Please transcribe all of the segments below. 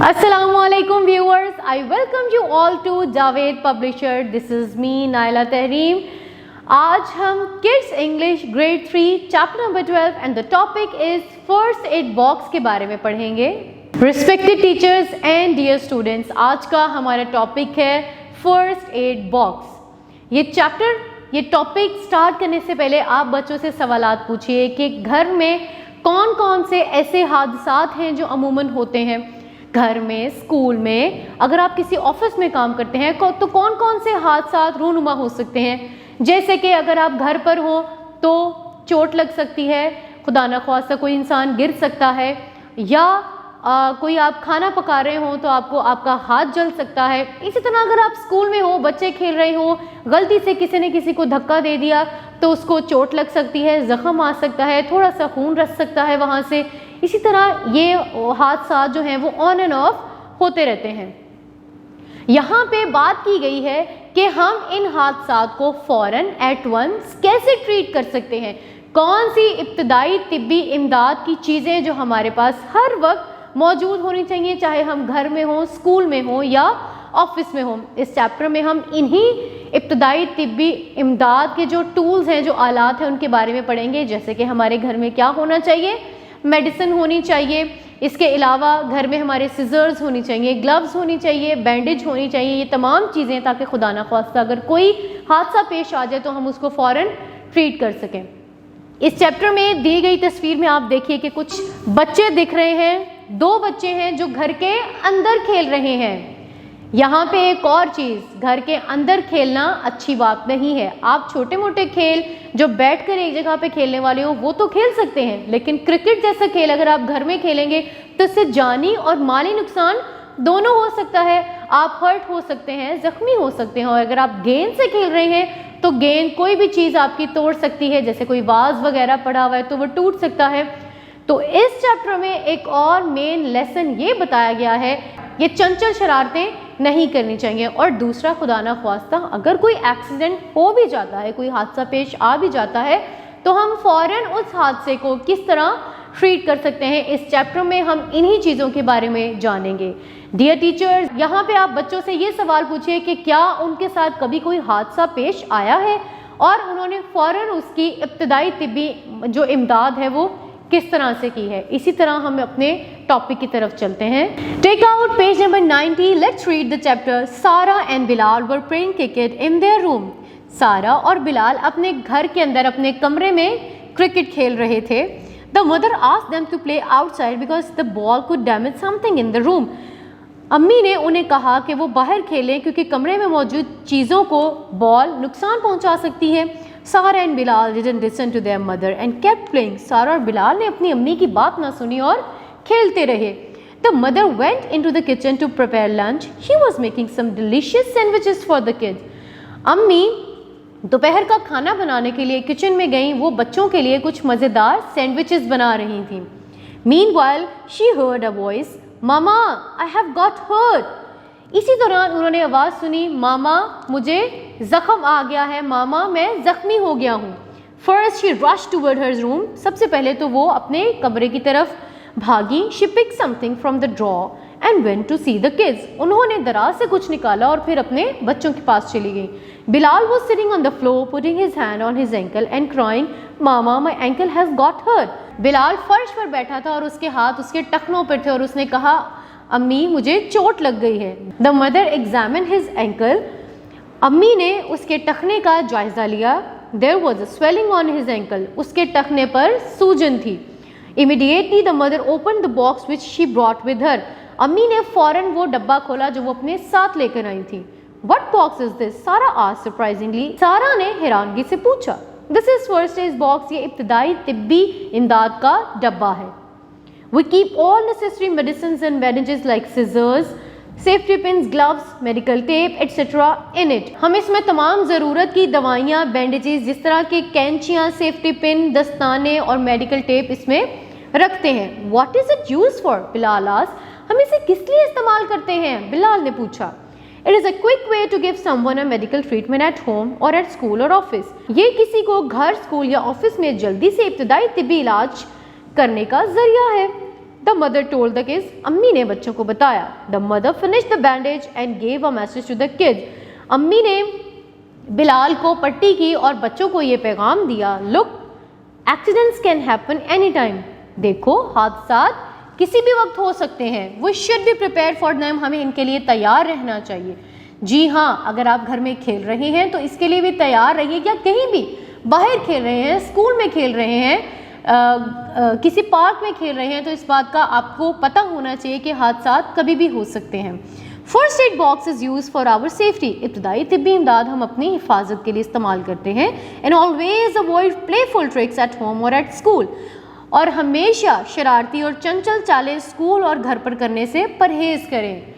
Assalamualaikum viewers, I welcome you all to Javed Publisher. This is me Naila Tahreem. आज हम Kids English Grade 3 Chapter number 12 and the topic is First Aid Box के बारे में पढ़ेंगे. Respected teachers and dear students, आज का हमारा topic है First Aid Box. ये टॉपिक स्टार्ट करने से पहले आप बच्चों से सवालात पूछिए कि घर में कौन कौन से ऐसे हादसात हैं जो अमूमन होते हैं घर में, स्कूल में, अगर आप किसी ऑफिस में काम करते हैं तो कौन कौन से हादसात रूनुमा हो सकते हैं. जैसे कि अगर आप घर पर हो तो चोट लग सकती है, खुदा न ख्वास्ता कोई इंसान गिर सकता है, या कोई आप खाना पका रहे हो तो आपका हाथ जल सकता है. इसी तरह अगर आप स्कूल में हो, बच्चे खेल रहे हो, गलती से किसी ने किसी को धक्का दे दिया तो उसको चोट लग सकती है, जख्म आ सकता है, थोड़ा सा खून रस सकता है वहाँ से. इसी तरह ये हादसा जो हैं वो ऑन एंड ऑफ होते रहते हैं. यहाँ पे बात की गई है कि हम इन हादसात को फ़ौरन एट वंस कैसे ट्रीट कर सकते हैं. कौन सी इब्तदाई तिब्बी इमदाद की चीज़ें जो हमारे पास हर वक्त मौजूद होनी चाहिए, चाहे हम घर में हों, स्कूल में हों या ऑफिस में हों. इस चैप्टर में हम इन्हीं इब्तदाई तिब्बी इमदाद के जो टूल्स हैं, जो आलात हैं, उनके बारे में पढ़ेंगे. जैसे कि हमारे घर में क्या होना चाहिए, मेडिसिन होनी चाहिए. इसके अलावा घर में हमारे सिजर्स होनी चाहिए, ग्लव्स होनी चाहिए, बैंडेज होनी चाहिए. ये तमाम चीज़ें ताकि खुदा न ख्वास्ता अगर कोई हादसा पेश आ जाए तो हम उसको फ़ौरन ट्रीट कर सकें. इस चैप्टर में दी गई तस्वीर में आप देखिए कि कुछ बच्चे दिख रहे हैं. 2 बच्चे हैं जो घर के अंदर खेल रहे हैं. यहाँ पे एक और चीज़, घर के अंदर खेलना अच्छी बात नहीं है. आप छोटे मोटे खेल जो बैठकर एक जगह पे खेलने वाले हो वो तो खेल सकते हैं, लेकिन क्रिकेट जैसा खेल अगर आप घर में खेलेंगे तो इससे जानी और माली नुकसान दोनों हो सकता है. आप हर्ट हो सकते हैं, ज़ख्मी हो सकते हैं. और अगर आप गेंद से खेल रहे हैं तो गेंद कोई भी चीज़ आपकी तोड़ सकती है, जैसे कोई वाज वगैरह पड़ा हुआ है तो वो टूट सकता है. तो इस चैप्टर में एक और मेन लेसन ये बताया गया है, ये चंचल शरारतें नहीं करनी चाहिए. और दूसरा, खुदा ना ख्वास्ता अगर कोई एक्सीडेंट हो भी जाता है, कोई हादसा पेश आ भी जाता है तो हम फ़ौरन उस हादसे को किस तरह ट्रीट कर सकते हैं. इस चैप्टर में हम इन्हीं चीज़ों के बारे में जानेंगे. डियर टीचर्स, यहाँ पे आप बच्चों से ये सवाल पूछिए कि क्या उनके साथ कभी कोई हादसा पेश आया है और उन्होंने फ़ौरन उसकी इब्तदाई तिब्बी जो इमदाद है वो किस तरह से की है. इसी तरह हम अपने टॉपिक की तरफ चलते हैं. Take out page number 90. Let's read the chapter. Sara and Bilal were playing cricket in their room. Sara और बिलाल अपने घर के अंदर अपने कमरे में क्रिकेट खेल रहे थे. The mother asked them to play outside because the ball could damage something in the room. अम्मी ने उन्हें कहा कि वो बाहर खेलें क्योंकि कमरे में मौजूद चीज़ों को बॉल नुकसान पहुंचा सकती है. Sara and Bilal didn't listen to their mother and kept playing. Sara और बिलाल ने अपनी अम्मी की बात ना सुनी और खेलते रहे. The mother went into the kitchen to prepare lunch. She was making some delicious sandwiches for the kids. अम्मी दोपहर का खाना बनाने के लिए किचन में गईं. वो बच्चों के लिए कुछ मज़ेदार सैंडविचेस बना रही थीं. Meanwhile she heard a voice, mama I have got hurt. इसी दौरान उन्होंने आवाज़ सुनी, मामा मुझे ज़ख्म आ गया है, मामा मैं ज़ख्मी हो गया हूँ. First she rush toward her room. सबसे पहले तो वो अपने कमरे की तरफ भागी. She pick something from the drawer and went to see the kids. उन्होंने दराज से कुछ निकाला और फिर अपने बच्चों के पास चली गई. Bilal was sitting on the floor putting his hand on his ankle and crying, mama my ankle has got hurt. Bilal फर्श पर बैठा था और उसके हाथ उसके टखनों पर थे और उसने कहा, अम्मी मुझे चोट लग गई है. The mother examine his ankle. अम्मी ने उसके टखने का जायजा लिया. There was a swelling on his ankle. उसके टखने पर सूजन थी. Immediately the mother open the box which she brought with her. अम्मी ने फ़ौरन वो डब्बा खोला जो वो अपने साथ लेकर आई थी. What box is this? सारा आस्क्ड सरप्राइजिंगली. सारा ने हैरानगी से पूछा. This is first aid box. ये इब्तदाई तिब्बी इमदाद का डब्बा है. We keep all necessary medicines and bandages like scissors, safety pins, gloves, medical tape, etc. in it. हम इसमें तमाम ज़रूरत की दवाइयाँ, बैंडेजेस, जिस तरह के कैंचियाँ, सेफ्टी पिन, दस्ताने और मेडिकल टेप इसमें रखते हैं. What is it used for? Bilal asked. हम इसे किस लिए इस्तेमाल करते हैं? बिलाल ने पूछा. It is a quick way to give someone a medical treatment at home or at school or office. ये किसी को घर, स्कूल या ऑफिस में जल्दी से इब्तदाई तिब्बी इलाज करने का जरिया है. The mother told the kids, अम्मी ने बच्चों को बताया। The mother finished the bandage and gave a message to the kids, अम्मी ने बिलाल को पट्टी की और बच्चों को ये पैगाम दिया, look accidents can happen any time, देखो हादसात किसी भी वक्त हो सकते हैं। We should be prepare for them, हमें इनके लिए तैयार रहना चाहिए। जी हाँ, अगर आप घर में खेल रहे हैं तो इसके लिए भी तैयार रहिए, या कहीं भी बाहर खेल रहे हैं, स्कूल में खेल रहे हैं, किसी पार्क में खेल रहे हैं, तो इस बात का आपको पता होना चाहिए कि हादसात कभी भी हो सकते हैं। First aid box is use for our safety, इब्तदाई तिब्बी इमदाद हम अपनी हिफाजत के लिए इस्तेमाल करते हैं। And always avoid playful tricks at home और एट स्कूल, और हमेशा शरारती और चंचल चालें स्कूल और घर पर करने से परहेज करें।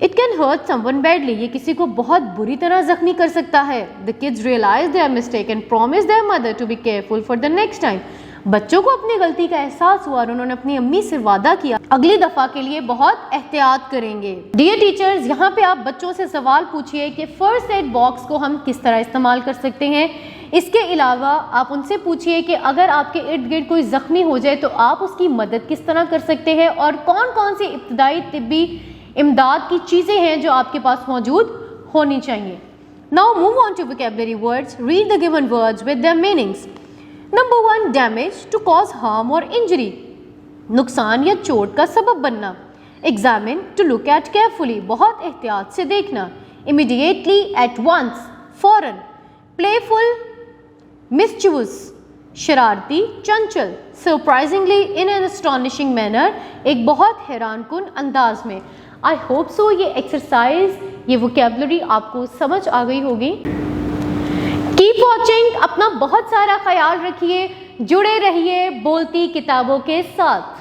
It can hurt someone badly, ये किसी को बहुत बुरी तरह जख्मी कर सकता है। The kids realise their mistake and promise their mother to be careful for the next time, बच्चों को अपनी गलती का एहसास हुआ और उन्होंने अपनी अम्मी से वादा किया अगली दफ़ा के लिए बहुत एहतियात करेंगे। डियर टीचर्स, यहाँ पे आप बच्चों से सवाल पूछिए कि फर्स्ट एड बॉक्स को हम किस तरह इस्तेमाल कर सकते हैं। इसके अलावा आप उनसे पूछिए कि अगर आपके इर्द गिर्द कोई ज़ख्मी हो जाए तो आप उसकी मदद किस तरह कर सकते हैं, और कौन कौन सी इब्तदाई तिब्बी इमदाद की चीज़ें हैं जो आपके पास मौजूद होनी चाहिए। Now move on to vocabulary words, read the given words with their meanings. Number 1, damage, to cause harm और इंजरी, नुकसान या चोट का सबब बनना। Examine, to look at carefully, बहुत एहतियात से देखना। इमीडिएटली, एट वंस, फौरन। प्लेफुल, मिस्चीवस, शरारती, चंचल। Surprisingly, in an astonishing manner, एक बहुत हैरानकुन अंदाज में। आई होप सो ये एक्सरसाइज, ये वोकैबुलरी आपको समझ आ गई होगी। कीप वॉचिंग, अपना बहुत सारा ख्याल रखिए, जुड़े रहिए बोलती किताबों के साथ।